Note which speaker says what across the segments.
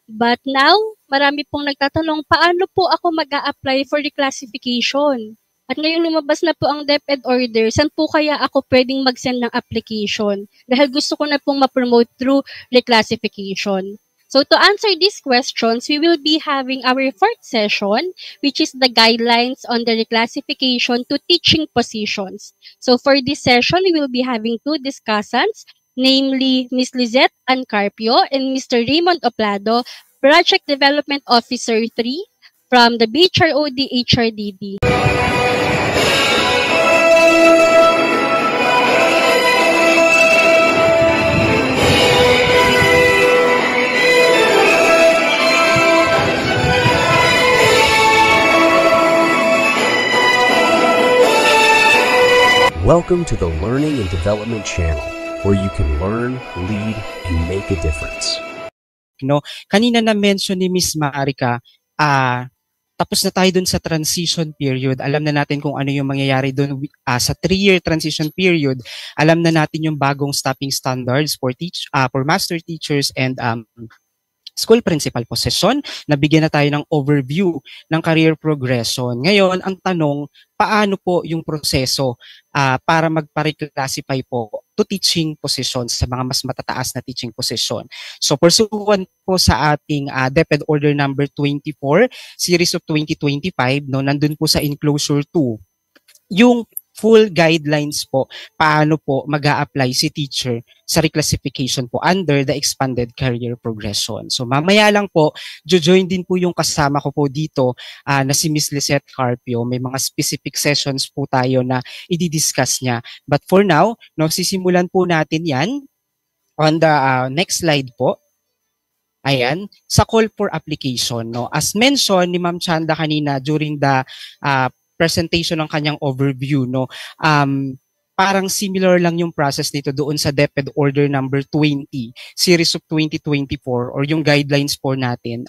Speaker 1: But now, marami pong nagtatanong, paano po ako mag-a-apply for reclassification? At ngayong lumabas na po ang DepEd order, saan po kaya ako pwedeng mag-send ng application? Dahil gusto ko na pong ma-promote through reclassification. So to answer these questions, we will be having our fourth session, which is the guidelines on the reclassification to teaching positions. So for this session, we will be having two discussants, namely Ms. Lizette Ancarpio and Mr. Raymond Oplado, Project Development Officer 3 from the BHROD HRDD.
Speaker 2: Welcome to the Learning and Development Channel, where you can learn, lead, and make a difference.
Speaker 3: Kanina na-mention ni Ms. Marika, tapos na tayo dun sa transition period. Alam na natin kung ano yung mangyayari dun sa 3-year transition period. Alam na natin yung bagong staffing standards for master teachers and school principal position. Nabigyan na tayo ng overview ng career progression. Ngayon, ang tanong, paano po yung proseso para magpa-reclassify po to teaching positions sa mga mas matataas na teaching position? So, pursuant po sa ating DepEd Order number 24, Series of 2025, nandun po sa Enclosure 2, yung full guidelines po, paano po mag-a-apply si teacher sa reclassification po under the expanded career progression. So mamaya lang po, join din po yung kasama ko po dito na si Ms. Lizette Carpio. May mga specific sessions po tayo na i-discuss niya. But for now, sisimulan po natin yan on the next slide po. Ayan, sa call for application. As mentioned ni Ma'am Chanda kanina during the presentation ng kanyang overview, parang similar lang yung process nito doon sa DepEd Order number 20, Series of 2024, or yung guidelines po natin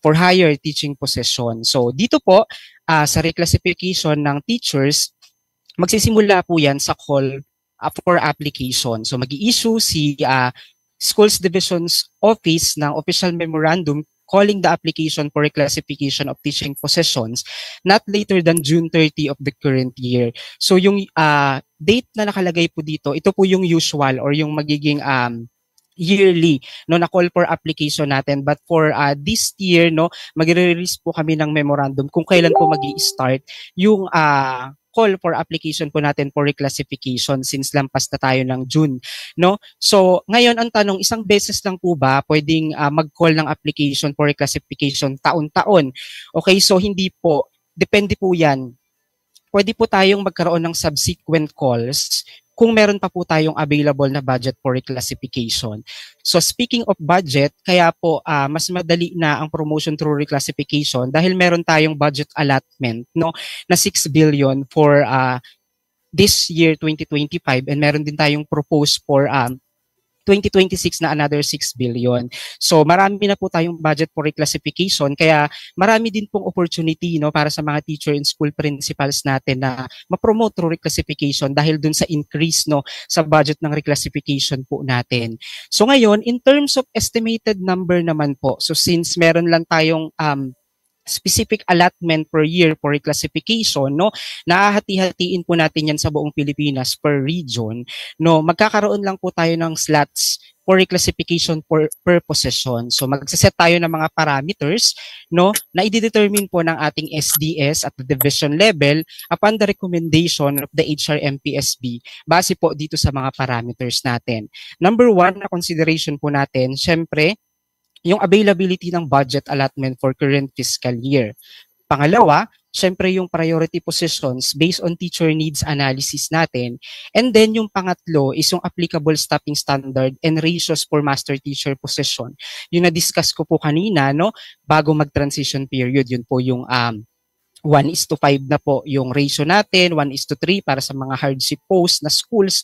Speaker 3: for higher teaching position. So dito po, sa reclassification ng teachers, magsisimula po yan sa call for application. So mag-i-issue si Schools Division's Office ng Official Memorandum calling the application for reclassification of teaching positions not later than June 30 of the current year. So yung date na nakalagay po dito, ito po yung usual or yung magiging yearly na call for application natin. But for this year, magre-release po kami ng memorandum kung kailan po magi-start yung call for application po natin for reclassification since lampas na tayo ng June, So, ngayon ang tanong, isang beses lang po ba pwedeng mag-call ng application for reclassification taon-taon? Okay, so hindi po. Depende po yan. Pwede po tayong magkaroon ng subsequent calls kung meron pa po tayong available na budget for reclassification. So speaking of budget, kaya po mas madali na ang promotion through reclassification dahil meron tayong budget allotment na 6 billion for this year 2025 and meron din tayong proposed for 2026 na another 6 billion. So marami na po tayong budget for reclassification kaya marami din pong opportunity para sa mga teacher and school principals natin na ma-promote through reclassification dahil dun sa increase sa budget ng reclassification po natin. So ngayon, in terms of estimated number naman po, so since meron lang tayong specific allotment per year for reclassification, nahahati-hatiin po natin yan sa buong Pilipinas per region, magkakaroon lang po tayo ng slots for reclassification per position. So magsiset tayo ng mga parameters, na i-determine po ng ating SDS at the division level upon the recommendation of the HRMPSB base po dito sa mga parameters natin. Number 1 na consideration po natin, syempre, yung availability ng budget allotment for current fiscal year. Pangalawa, syempre yung priority positions based on teacher needs analysis natin. And then yung pangatlo is yung applicable staffing standard and ratios for master teacher position. Yung na-discuss ko po kanina, bago mag-transition period, yun po yung 1:5 na po yung ratio natin, 1:3 para sa mga hardship post na schools,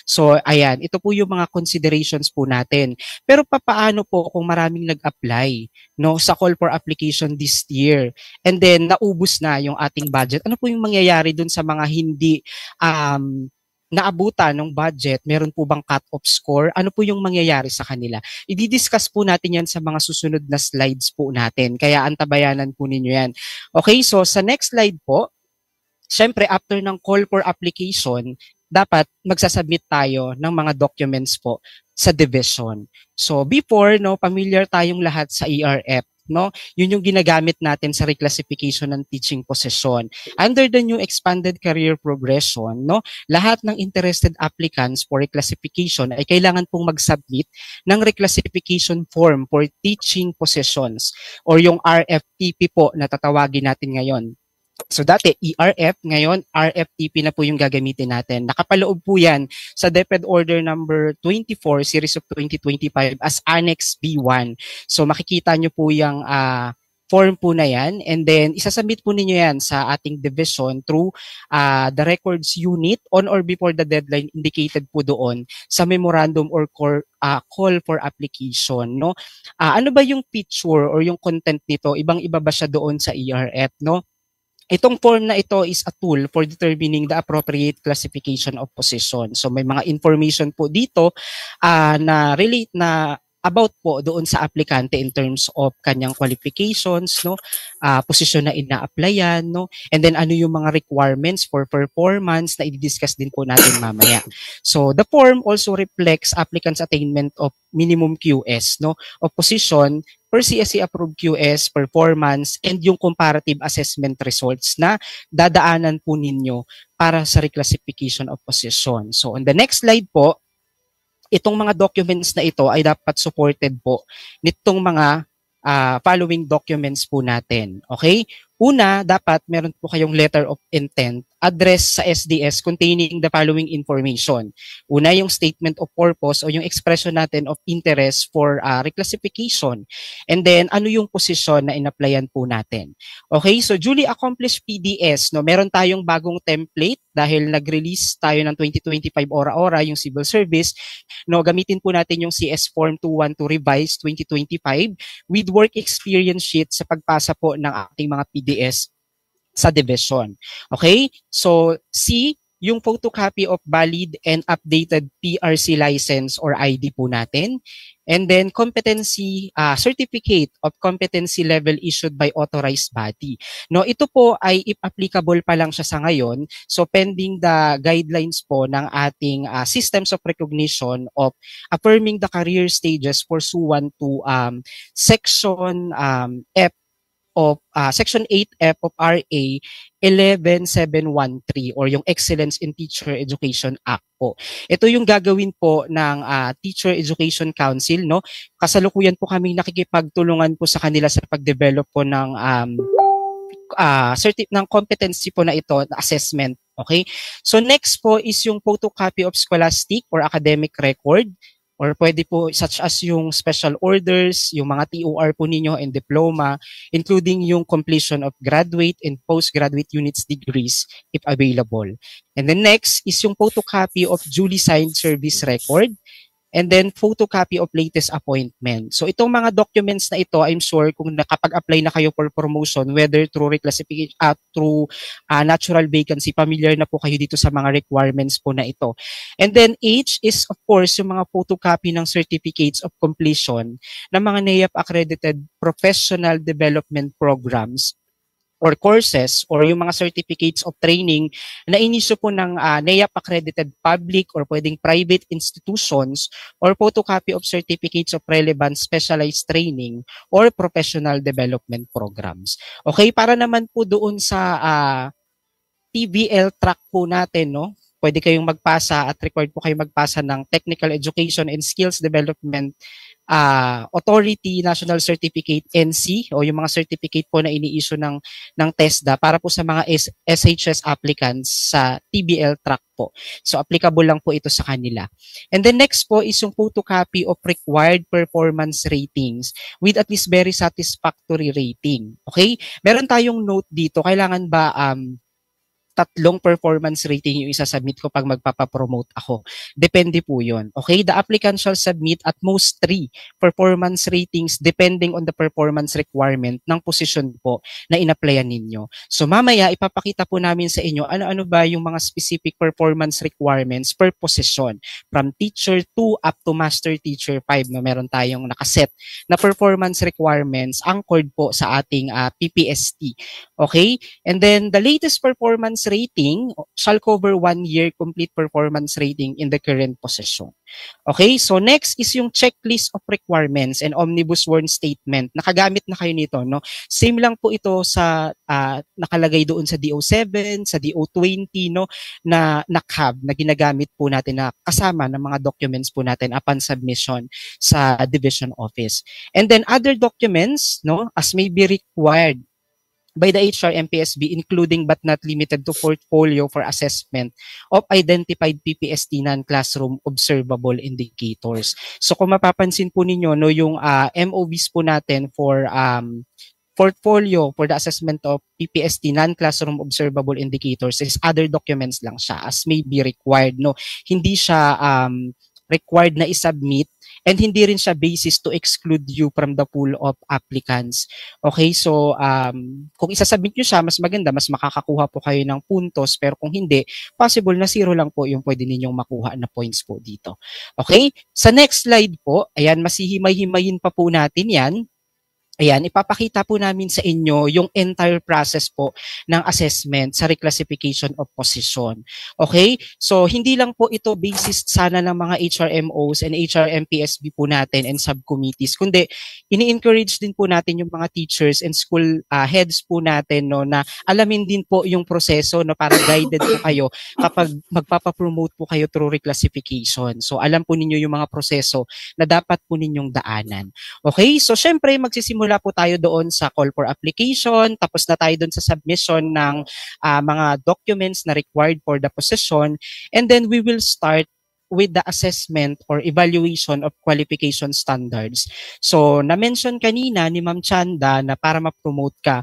Speaker 3: So, ayan, ito po yung mga considerations po natin. Pero papaano po kung maraming nag-apply, sa call for application this year? And then, naubos na yung ating budget. Ano po yung mangyayari dun sa mga hindi naabutan ng budget, meron po bang cut-off score, ano po yung mangyayari sa kanila. I-discuss po natin yan sa mga susunod na slides po natin, kaya antabayanan po ninyo yan. Okay, so sa next slide po, syempre after ng call for application, dapat magsasubmit tayo ng mga documents po sa division. So before, no, familiar tayong lahat sa ERF, no? Yun yung ginagamit natin sa reclassification ng teaching position. Under the new expanded career progression, no, lahat ng interested applicants for reclassification ay kailangan pong mag-submit ng reclassification form for teaching positions or yung RFTP po na tatawagin natin ngayon. So dati ERF, ngayon RFTP na po yung gagamitin natin. Nakapaloob po yan sa DepEd Order number 24 series of 2025 as Annex B1. So makikita nyo po yung form po na yan, and then isasubmit po ninyo yan sa ating division through the records unit on or before the deadline indicated po doon sa memorandum or call for application, no? Ano ba yung feature or yung content nito? Ibang-iba ba siya doon sa ERF, no? Itong form na ito is a tool for determining the appropriate classification of position. So may mga information po dito na relate na about po doon sa aplikante in terms of kanyang qualifications, no, posisyon na ina-applyan, no, and then ano yung mga requirements for performance na i-discuss din po natin mamaya. So the form also reflects applicant's attainment of minimum QS, no, of position per CSE approved QS, performance, and yung comparative assessment results na dadaanan po ninyo para sa reclassification of position. So on the next slide po, itong mga documents na ito ay dapat supported po nitong mga following documents po natin. Okay? Una, dapat meron po kayong letter of intent address sa SDS containing the following information. Una, yung statement of purpose o yung expression natin of interest for reclassification. And then, ano yung posisyon na in-applyan po natin. Okay, so duly accomplished PDS, no, meron tayong bagong template dahil nag-release tayo ng 2025 ora-ora yung civil service. No, gamitin po natin yung CS Form 212 Revised 2025 with work experience sheet sa pagpasa po ng ating mga PDS sa division. Okay? So, C, yung photocopy of valid and updated PRC license or ID po natin. And then, competency certificate of competency level issued by authorized body. No, ito po ay if applicable pa lang siya sa ngayon. So, pending the guidelines po ng ating systems of recognition of affirming the career stages pursuant to Section F of Section 8F of RA 11713 or yung Excellence in Teacher Education Act po. Ito yung gagawin po ng Teacher Education Council, no? Kasalukuyan po kami nakikipagtulungan po sa kanila sa pag-develop po ng ng competency po na ito, na assessment. Okay? So next po is yung photocopy of scholastic or academic record. Or pwede po such as yung special orders, yung mga TOR po ninyo and diploma, including yung completion of graduate and postgraduate units degrees if available. And then next is yung photocopy of duly signed service record. And then photocopy of latest appointment. So itong mga documents na ito, I'm sure kung nakapag-apply na kayo for promotion, whether through reclassification, through natural vacancy, familiar na po kayo dito sa mga requirements po na ito. And then H is of course yung mga photocopy ng certificates of completion ng mga NAEP accredited professional development programs or courses or yung mga certificates of training na inisyu po ng NAEP accredited public or pwedeng private institutions or photocopy of certificates of relevant specialized training or professional development programs. Okay, para naman po doon sa TVL track po natin, no? Pwede kayong magpasa at required po kayong magpasa ng Technical Education and Skills Development Authority National Certificate NC o yung mga certificate po na ini-issue ng TESDA para po sa mga SHS applicants sa TBL track po. So applicable lang po ito sa kanila. And then next po is yung photocopy of required performance ratings with at least very satisfactory rating. Okay? Meron tayong note dito, kailangan ba tatlong performance rating yung isasubmit ko pag magpapapromote ako. Depende po yun. Okay? The applicant shall submit at most 3 performance ratings depending on the performance requirement ng position po na in-applyan ninyo. So mamaya, ipapakita po namin sa inyo ano-ano ba yung mga specific performance requirements per position. From teacher 2 up to master teacher 5 na meron tayong nakaset na performance requirements anchored po sa ating PPST. Okay? And then the latest performance rating shall cover 1 year complete performance rating in the current position. Okay, so next is yung checklist of requirements and omnibus warn statement. Nakagamit na kayo nito, no? Same lang po ito sa nakalagay doon sa DO7, sa DO20, no, na NACAB na ginagamit po natin na kasama ng mga documents po natin upon submission sa division office. And then other documents, no, as may be required by the HR MPSB, including but not limited to portfolio for assessment of identified PPST non-classroom observable indicators. So kung mapapansin po ninyo, no, yung MOVs po natin for portfolio for the assessment of PPST non-classroom observable indicators is other documents lang siya as may be required. No, hindi siya required na isubmit and hindi rin siya basis to exclude you from the pool of applicants. Okay, so kung isasubmit nyo siya, mas maganda, mas makakakuha po kayo ng puntos, pero kung hindi, possible na 0 lang po yung pwede ninyong makuha na points po dito. Okay, sa next slide po, ayan, masihimay-himayin pa po natin yan. Ayan, ipapakita po namin sa inyo yung entire process po ng assessment sa reclassification of position. Okay? So, hindi lang po ito basis sana ng mga HRMOs and HRMPSB po natin and subcommittees, kundi ini-encourage din po natin yung mga teachers and school heads po natin, no, na alamin din po yung proseso, no, para guided po kayo kapag magpapapromote po kayo through reclassification. So, alam po ninyo yung mga proseso na dapat po ninyong daanan. Okay? So, syempre, magsisimula po tayo doon sa call for application, tapos na tayo doon sa submission ng mga documents na required for the position, and then we will start with the assessment or evaluation of qualification standards. So, na-mention kanina ni Ma'am Chanda na para ma-promote ka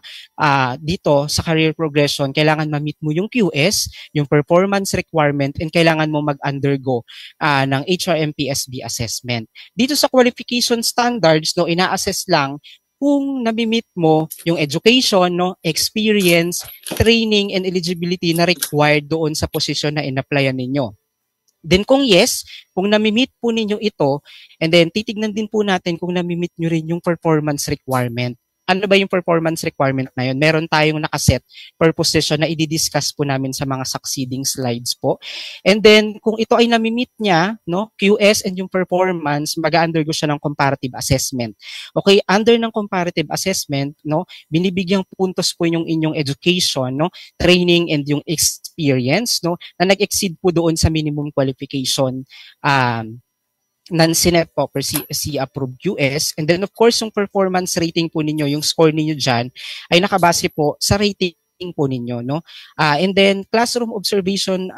Speaker 3: dito sa career progression, kailangan ma-meet mo yung QS, yung performance requirement, and kailangan mo mag-undergo ng HRMPSB assessment. Dito sa qualification standards, no, ina-assess lang kung nami-meet mo yung education, no, experience, training, and eligibility na required doon sa posisyon na in-applyan ninyo. Then kung yes, kung nami-meet po ninyo ito, and then titignan din po natin kung nami-meet nyo rin yung performance requirement. Ano ba yung performance requirement na yun? Meron tayong nakaset per position na i-discuss po namin sa mga succeeding slides po. And then, kung ito ay nami-meet niya, no, QS and yung performance, mag-undergo siya ng comparative assessment. Okay, under ng comparative assessment, no, binibigyang puntos po yung inyong education, no, training and yung experience, no, na nag-exceed po doon sa minimum qualification non-Sinep po per CSC approved QS. And then of course, yung performance rating po ninyo, yung score ninyo dyan, ay nakabase po sa rating po ninyo, no? And then classroom observation,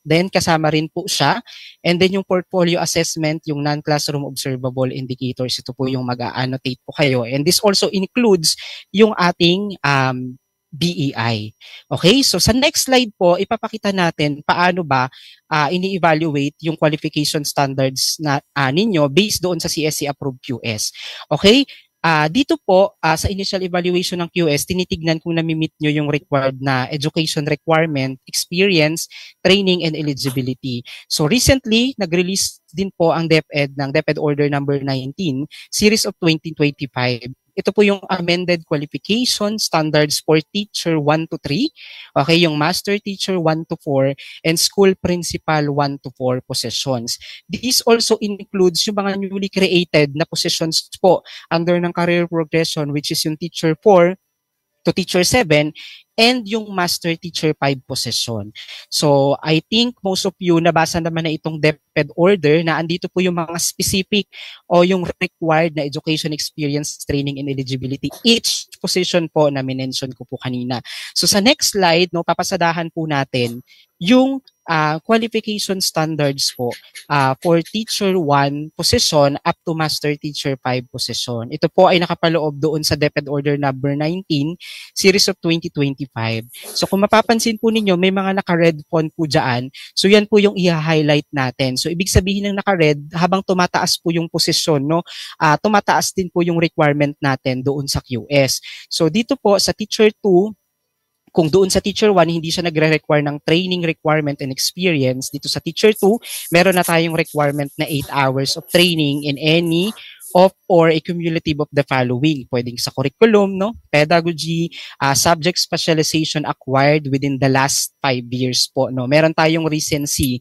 Speaker 3: then kasama rin po siya. And then yung portfolio assessment, yung non-classroom observable indicators, ito po yung mag-annotate po kayo. And this also includes yung ating BEI. Okay, so sa next slide po, ipapakita natin paano ba ini-evaluate yung qualification standards na ninyo based doon sa CSC approved QS. Okay, dito po sa initial evaluation ng QS, tinitignan kung nami-meet nyo yung required na education requirement, experience, training, and eligibility. So recently, nag-release din po ang DepEd ng DepEd Order number 19, Series of 2025. Ito po yung amended qualification standards for teacher 1 to 3, okay, yung master teacher 1 to 4, and school principal 1 to 4 positions. This also includes yung mga newly created na positions po under ng career progression, which is yung teacher 4 to teacher 7, and yung master teacher 5 position. So, I think most of you nabasa naman na itong DepEd order na andito po yung mga specific o yung required na education experience, training, and eligibility. Each position po na minention ko po kanina. So, sa next slide, no, papasadahan po natin yung qualification standards po for Teacher 1 position up to Master Teacher 5 position. Ito po ay nakapaloob doon sa DepEd Order number 19, Series of 2025. So kung mapapansin po ninyo, may mga naka-red font po dyan. So yan po yung i-highlight natin. So ibig sabihin ng naka-red, habang tumataas po yung posisyon, no, tumataas din po yung requirement natin doon sa QS. So dito po sa Teacher 2, kung doon sa Teacher 1, hindi siya nagre-require ng training requirement and experience, dito sa Teacher 2, meron na tayong requirement na 8 hours of training in any of or a cumulative of the following. Pwedeng sa curriculum, no? Pedagogy, subject specialization acquired within the last 5 years po, no? Meron tayong recency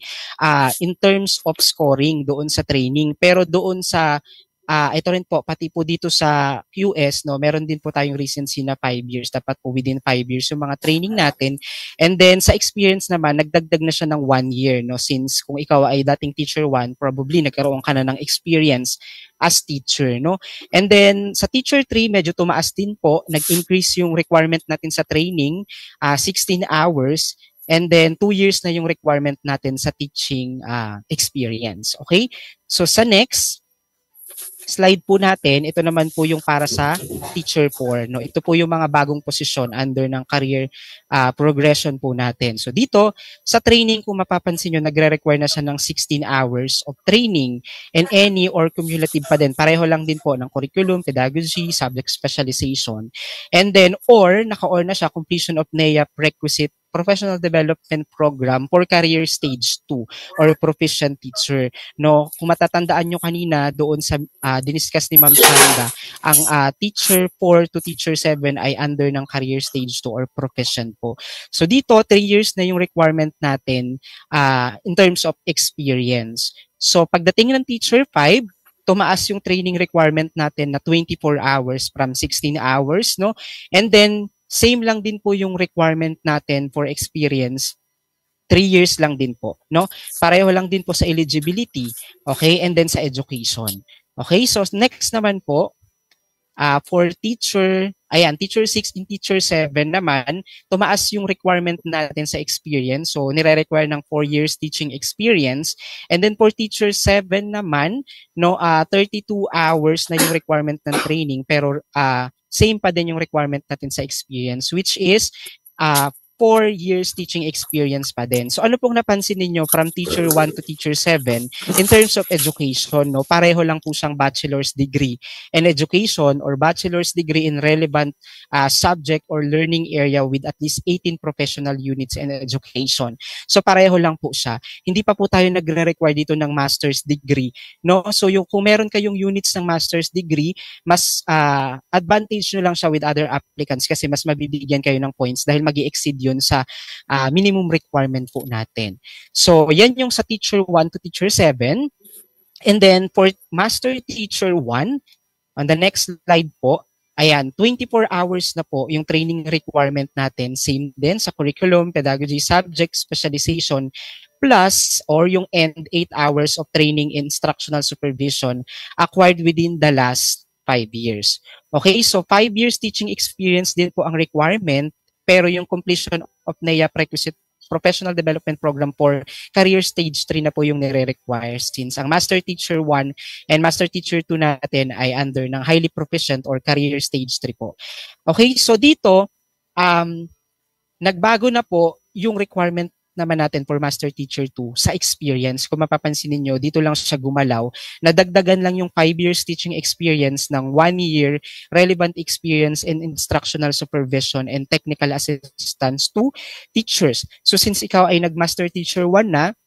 Speaker 3: in terms of scoring doon sa training. Pero doon sa ito rin po, pati po dito sa QS, no, meron din po tayong recency na 5 years. Dapat po within 5 years yung mga training natin. And then sa experience naman, nagdagdag na siya ng 1 year, no, since kung ikaw ay dating Teacher 1, probably nagkaroon ka na ng experience as teacher, no. And then sa Teacher 3, medyo tumaas din po, nag-increase yung requirement natin sa training, 16 hours. And then 2 years na yung requirement natin sa teaching experience. Okay? So sa next slide po natin, ito naman po yung para sa Teacher 4. No? Ito po yung mga bagong posisyon under ng career progression po natin. So dito, sa training, kung mapapansin nyo, nagre-require na siya ng 16 hours of training and any or cumulative pa din. Pareho lang din po ng curriculum, pedagogy, subject specialization. And then, or, naka-or na siya, completion of NEA prerequisite professional development program for career stage 2 or proficient teacher. No, kung matatandaan nyo kanina doon sa diniscuss ni Ma'am Chanda, ang teacher 4 to teacher 7 ay under ng career stage 2 or proficient po. So dito 3 years na yung requirement natin in terms of experience. So pagdating ng teacher 5, tumaas yung training requirement natin na 24 hours from 16 hours, no? And then same lang din po yung requirement natin for experience. 3 years lang din po, no? Pareho lang din po sa eligibility, okay? And then sa education. Okay? So next naman po, for teacher, teacher 6 and teacher 7 naman, tumaas yung requirement natin sa experience. So nire-require ng 4 years teaching experience. And then for teacher 7 naman, no, 32 hours na yung requirement ng training, pero same pa din yung requirement natin sa experience, which is 4 years teaching experience pa din. So ano pong napansin ninyo from teacher 1 to teacher 7 in terms of education, no? Pareho lang po siyang bachelor's degree in education or bachelor's degree in relevant subject or learning area with at least 18 professional units in education. So pareho lang po siya. Hindi pa po tayo nagre-require dito ng master's degree, no? So yung kung meron kayong units ng master's degree, mas advantage nyo lang siya with other applicants kasi mas mabibigyan kayo ng points dahil magi-exceed yun sa minimum requirement po natin. So, yan yung sa teacher 1 to teacher 7. And then, for master teacher 1, on the next slide po, 24 hours na po yung training requirement natin. Same din sa curriculum, pedagogy, subject, specialization, plus or yung end 8 hours of training in instructional supervision acquired within the last 5 years. Okay, so 5 years teaching experience din po ang requirement, pero yung completion of NEA prerequisite professional development program for career stage 3 na po yung nire-require since ang master teacher 1 and master teacher 2 natin ay under ng highly proficient or career stage 3 po. Okay, so dito, nagbago na po yung requirement naman natin for master teacher 2 sa experience. Kung mapapansin niyo dito lang siya gumalaw. Nadagdagan lang yung 5 years teaching experience ng 1 year relevant experience in instructional supervision and technical assistance to teachers. So since ikaw ay nag-master teacher 1 na,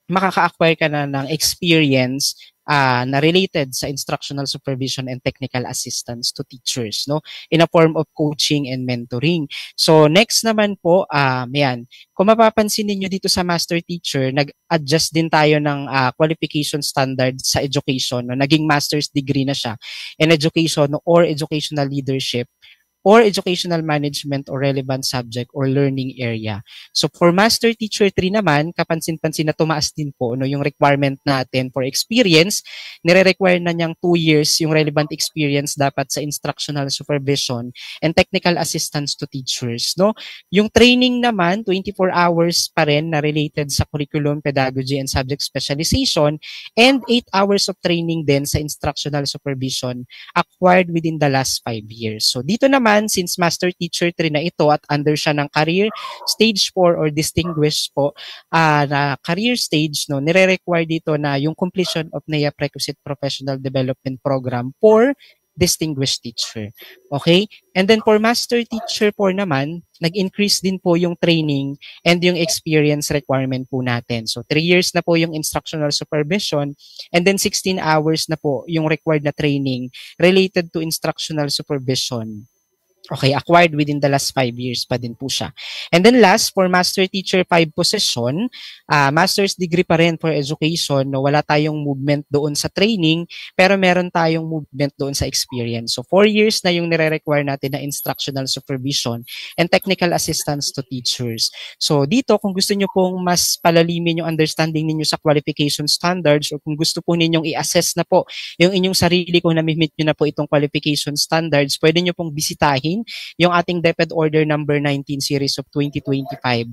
Speaker 3: makaka-acquire ka na ng experience na related sa instructional supervision and technical assistance to teachers, no, in a form of coaching and mentoring. So next naman po, kung mapapansin niyo dito sa master teacher, nag-adjust din tayo ng qualification standard sa education, no? Naging master's degree na siya in education or educational leadership or educational management or relevant subject or learning area. So for Master Teacher 3 naman, kapansin-pansin na tumaas din po no, yung requirement natin for experience. Nire-require na niyang 2 years yung relevant experience dapat sa instructional supervision and technical assistance to teachers. No? Yung training naman, 24 hours pa rin na related sa curriculum, pedagogy, and subject specialization, and 8 hours of training din sa instructional supervision acquired within the last 5 years. So dito naman, since Master Teacher 3 na ito at under siya ng Career Stage 4 or Distinguished po na career stage, no, nire-require dito na yung completion of NAIA Prerequisite Professional Development Program for Distinguished Teacher. Okay? And then for Master Teacher 4 naman, nag-increase din po yung training and yung experience requirement po natin. So 3 years na po yung instructional supervision and then 16 hours na po yung required na training related to instructional supervision. Okay, acquired within the last 5 years pa din po siya. And then last, for Master Teacher 5 position, master's degree pa rin for education, no, wala tayong movement doon sa training, pero meron tayong movement doon sa experience. So 4 years na yung nire-require natin na instructional supervision and technical assistance to teachers. So dito, kung gusto nyo pong mas palalimin yung understanding ninyo sa qualification standards or kung gusto po ninyong i-assess na po yung inyong sarili kung na-meet nyo na po itong qualification standards, pwede nyo pong bisitahin yung ating DepEd Order number 19 series of 2025